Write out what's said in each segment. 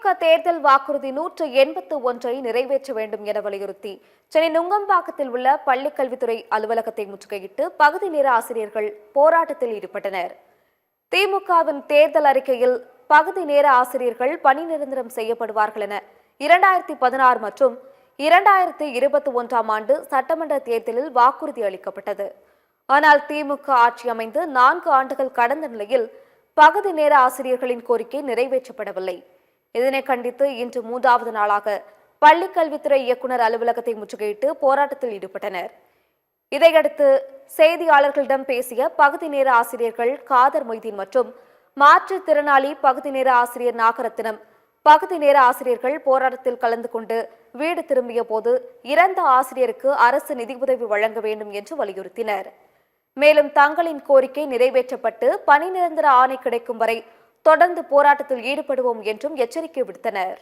திமுக தேர்தல் வாக்குறுதி 181 நிறைவேற்ற வேண்டும் என வலியுறுத்தி சென்னை நுங்கம்பாக்கத்தில் உள்ள பள்ளிக்கல்வித்துறை அலுவலகத்தை முற்றுகையிட்டு பகுதி நேர ஆசிரியர்கள் போராட்டத்தில் ஈடுபட்டனர். திமுகவின் தேர்தல் அறிக்கையில் பகுதி நேர ஆசிரியர்கள் பணி நிரந்தரம் செய்யப்படுவார்கள் என 2016 மற்றும் 2021 ஆண்டு சட்டமன்ற தேர்தலில் வாக்குறுதி அளிக்கப்பட்டது. ஆனால் திமுக ஆட்சி அமைந்து 4 ஆண்டுகள் கடந்த நிலையில் பகுதி நேர ஆசிரியர்களின் கோரிக்கை நிறைவேற்றப்படவில்லை. இதனை கண்டித்து இன்று 3வது நாளாக பள்ளிக்கல்வித்துறை இயக்குநர் அலுவலகத்தை முற்றுகையிட்டு போராட்டத்தில் ஈடுபட்டனர். இதையடுத்து செய்தியாளர்களிடம் பேசிய பகுதி நேர ஆசிரியர்கள் காதர் மொய்தீன் மற்றும் மாற்றுத்திறனாளி பகுதி நேர ஆசிரியர் நாகரத்தினம், பகுதி நேர ஆசிரியர்கள் போராட்டத்தில் கலந்து கொண்டு வீடு திரும்பிய போது இறந்த ஆசிரியருக்கு அரசு நிதியுதவி வழங்க வேண்டும் என்று வலியுறுத்தினர். மேலும் தங்களின் கோரிக்கை நிறைவேற்றப்பட்டு பணி நிரந்தர ஆணை கிடைக்கும் வரை தொடர்ந்து போராட்டத்தில் ஈடுபடுவோம் என்றும் எச்சரிக்கை விடுத்தனர்.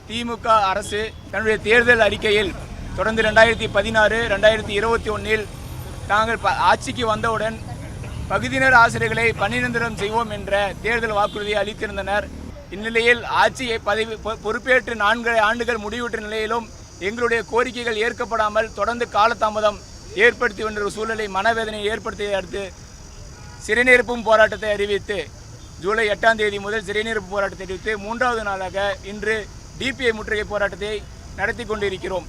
திமுக அரசு தன்னுடைய தேர்தல் அறிக்கையில் தொடர்ந்து 2016, 2021 தாங்கள் ஆட்சிக்கு வந்தவுடன் பகுதி நேர ஆசிரியர்களை பணி நிரந்தரம் செய்வோம் என்ற தேர்தல் வாக்குறுதியை அளித்திருந்தனர். இந்நிலையில் ஆட்சியை பொறுப்பேற்று 4 ஆண்டுகள் முடிவுற்ற நிலையிலும் எங்களுடைய கோரிக்கைகள் ஏற்கப்படாமல் தொடர்ந்து காலதாமதம் ஏற்படுத்தி வந்த சூழலை மனவேதனையை ஏற்படுத்தியதை அடுத்து சிறைநிரப்பும் போராட்டத்தை அறிவித்து ஜூலை 8ஆம் தேதி முதல் சிறைநிரப்பு போராட்டத்தை அறிவித்து 3வது நாளாக இன்று டிபிஐ முற்றுகை போராட்டத்தை நடத்தி கொண்டிருக்கிறோம்.